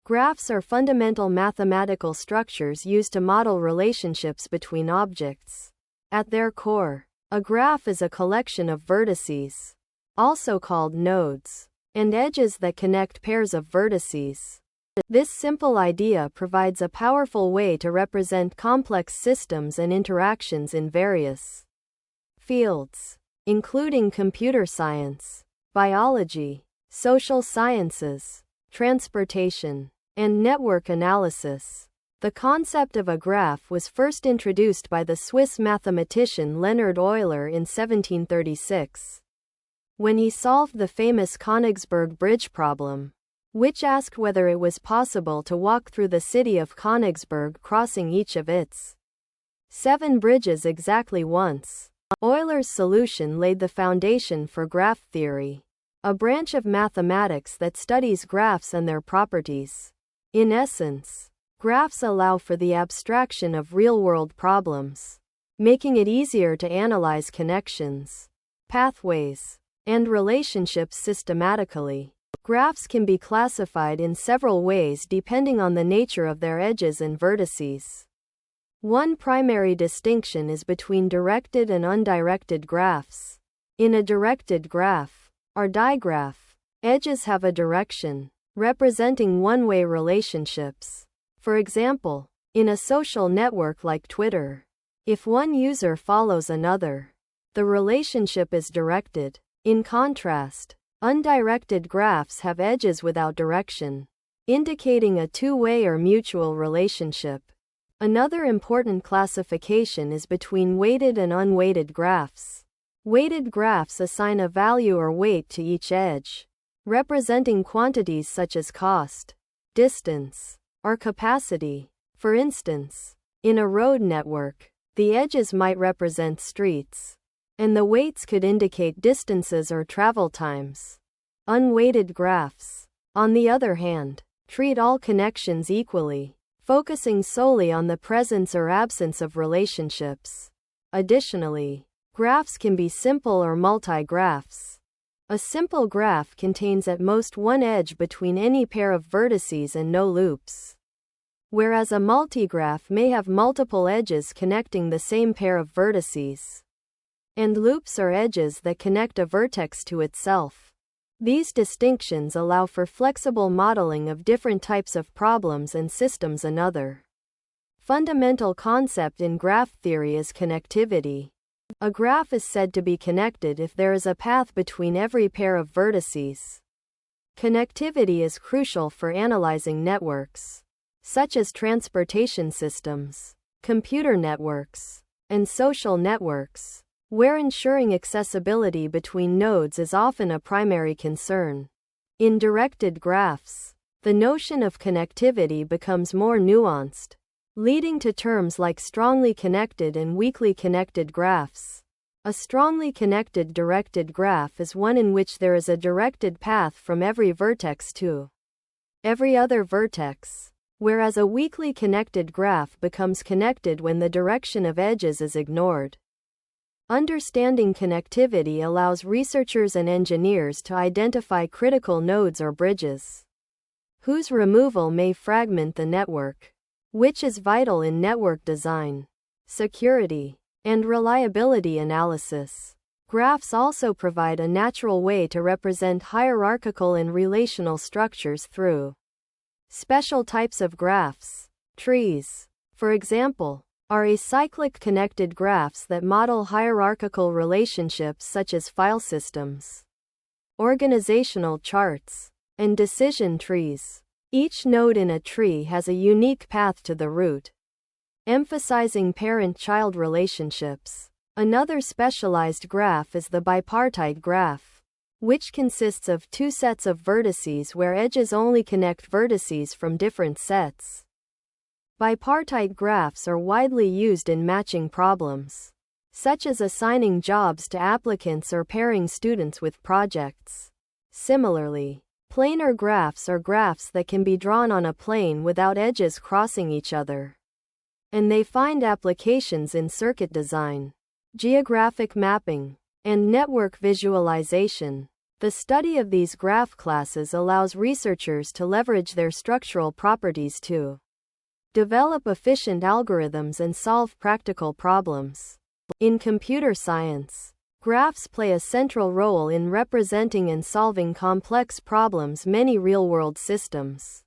Graphs are fundamental mathematical structures used to model relationships between objects. At their core, a graph is a collection of vertices, also called nodes, and edges that connect pairs of vertices. This simple idea provides a powerful way to represent complex systems and interactions in various fields, including computer science, biology, social sciences, transportation, and network analysis. The concept of a graph was first introduced by the Swiss mathematician Leonhard Euler in 1736, when he solved the famous Königsberg Bridge problem, which asked whether it was possible to walk through the city of Königsberg crossing each of its 7 bridges exactly once. Euler's solution laid the foundation for graph theory, a branch of mathematics that studies graphs and their properties. In essence, graphs allow for the abstraction of real-world problems, making it easier to analyze connections, pathways, and relationships systematically. Graphs can be classified in several ways depending on the nature of their edges and vertices. One primary distinction is between directed and undirected graphs. In a directed graph, or digraph, edges have a direction, representing one-way relationships. For example, in a social network like Twitter, if one user follows another, the relationship is directed. In contrast, undirected graphs have edges without direction, indicating a two-way or mutual relationship. Another important classification is between weighted and unweighted graphs. Weighted graphs assign a value or weight to each edge, representing quantities such as cost, distance, or capacity. For instance, in a road network, the edges might represent streets, and the weights could indicate distances or travel times. Unweighted graphs, on the other hand, treat all connections equally, focusing solely on the presence or absence of relationships. Additionally, graphs can be simple or multi-graphs. A simple graph contains at most one edge between any pair of vertices and no loops, whereas a multigraph may have multiple edges connecting the same pair of vertices. And loops are edges that connect a vertex to itself. These distinctions allow for flexible modeling of different types of problems and systems. Another fundamental concept in graph theory is connectivity. A graph is said to be connected if there is a path between every pair of vertices. Connectivity is crucial for analyzing networks, such as transportation systems, computer networks, and social networks, where ensuring accessibility between nodes is often a primary concern. In directed graphs, the notion of connectivity becomes more nuanced, leading to terms like strongly connected and weakly connected graphs. A strongly connected directed graph is one in which there is a directed path from every vertex to every other vertex, whereas a weakly connected graph becomes connected when the direction of edges is ignored. Understanding connectivity allows researchers and engineers to identify critical nodes or bridges, whose removal may fragment the network, which is vital in network design, security, and reliability analysis. Graphs also provide a natural way to represent hierarchical and relational structures through special types of graphs. Trees, for example, are acyclic connected graphs that model hierarchical relationships such as file systems, organizational charts, and decision trees. Each node in a tree has a unique path to the root, emphasizing parent-child relationships. Another specialized graph is the bipartite graph, which consists of two sets of vertices where edges only connect vertices from different sets. Bipartite graphs are widely used in matching problems, such as assigning jobs to applicants or pairing students with projects. Similarly, planar graphs are graphs that can be drawn on a plane without edges crossing each other, and they find applications in circuit design, geographic mapping, and network visualization. The study of these graph classes allows researchers to leverage their structural properties to develop efficient algorithms and solve practical problems. In computer science, graphs play a central role in representing and solving complex problems. Many real-world systems,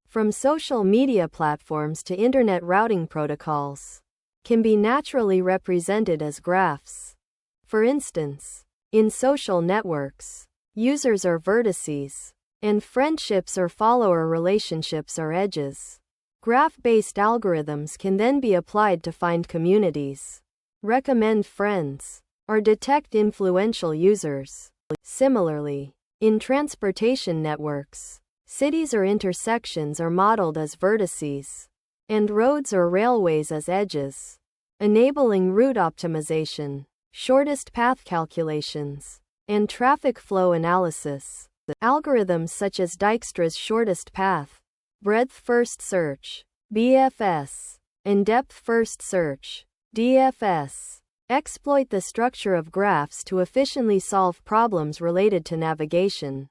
from social media platforms to internet routing protocols, can be naturally represented as graphs. For instance, in social networks, users are vertices, and friendships or follower relationships are edges. Graph-based algorithms can then be applied to find communities, recommend friends, or detect influential users. Similarly, in transportation networks, cities or intersections are modeled as vertices, and roads or railways as edges, enabling route optimization, shortest path calculations, and traffic flow analysis. Algorithms such as Dijkstra's shortest path, breadth first search, BFS, and depth first search, DFS, exploit the structure of graphs to efficiently solve problems related to navigation,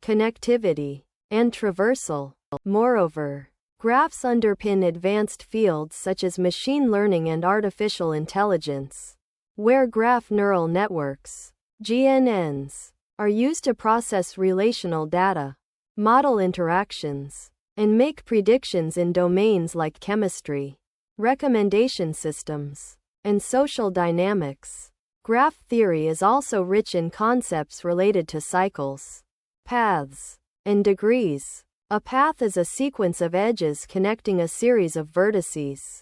connectivity, and traversal. Moreover, graphs underpin advanced fields such as machine learning and artificial intelligence, where graph neural networks, GNNs, are used to process relational data, model interactions, and make predictions in domains like chemistry, recommendation systems, and social dynamics. Graph theory is also rich in concepts related to cycles, paths, and degrees. A path is a sequence of edges connecting a series of vertices,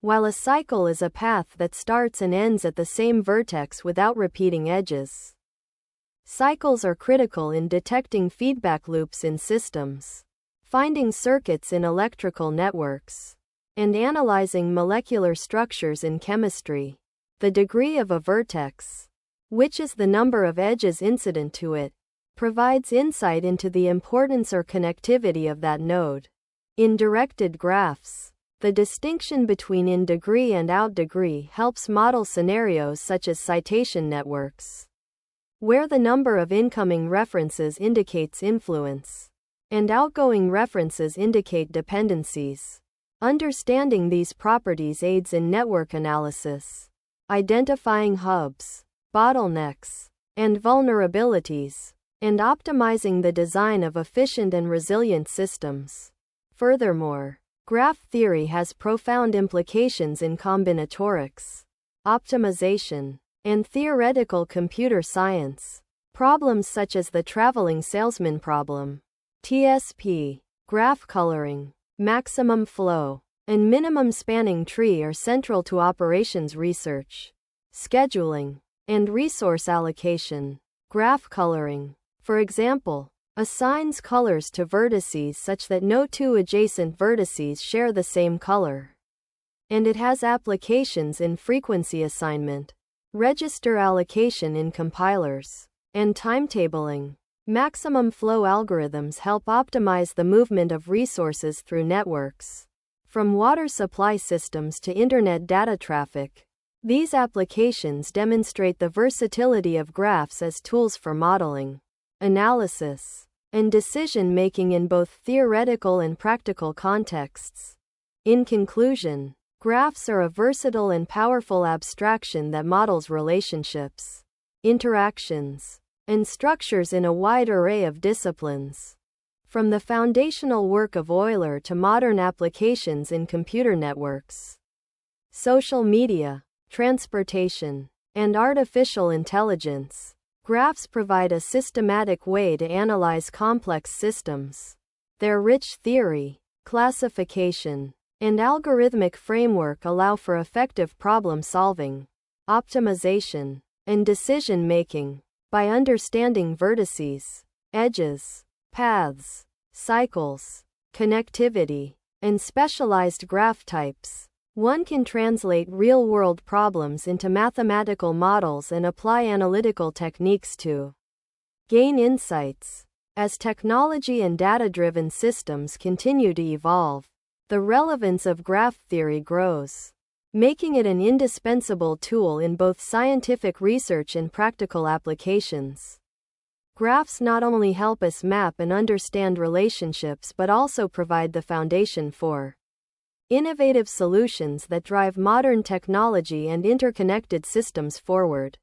while a cycle is a path that starts and ends at the same vertex without repeating edges. Cycles are critical in detecting feedback loops in systems, finding circuits in electrical networks, and analyzing molecular structures in chemistry. The degree of a vertex, which is the number of edges incident to it, provides insight into the importance or connectivity of that node. In directed graphs, the distinction between in-degree and out-degree helps model scenarios such as citation networks, where the number of incoming references indicates influence, and outgoing references indicate dependencies. Understanding these properties aids in network analysis, identifying hubs, bottlenecks, and vulnerabilities, and optimizing the design of efficient and resilient systems. Furthermore, graph theory has profound implications in combinatorics, optimization, and theoretical computer science. Problems such as the traveling salesman problem, TSP, graph coloring, maximum flow, and minimum spanning tree are central to operations research, scheduling, and resource allocation. Graph coloring, for example, assigns colors to vertices such that no two adjacent vertices share the same color. And it has applications in frequency assignment, register allocation in compilers, and timetabling. Maximum flow algorithms help optimize the movement of resources through networks, from water supply systems to internet data traffic. These applications demonstrate the versatility of graphs as tools for modeling, analysis, and decision-making in both theoretical and practical contexts. In conclusion, graphs are a versatile and powerful abstraction that models relationships, interactions, and structures in a wide array of disciplines. From the foundational work of Euler to modern applications in computer networks, social media, transportation, and artificial intelligence, graphs provide a systematic way to analyze complex systems. Their rich theory, classification, and algorithmic framework allow for effective problem solving, optimization, and decision making. By understanding vertices, edges, paths, cycles, connectivity, and specialized graph types, one can translate real-world problems into mathematical models and apply analytical techniques to gain insights. As technology and data-driven systems continue to evolve, the relevance of graph theory grows, making it an indispensable tool in both scientific research and practical applications. Graphs not only help us map and understand relationships but also provide the foundation for innovative solutions that drive modern technology and interconnected systems forward.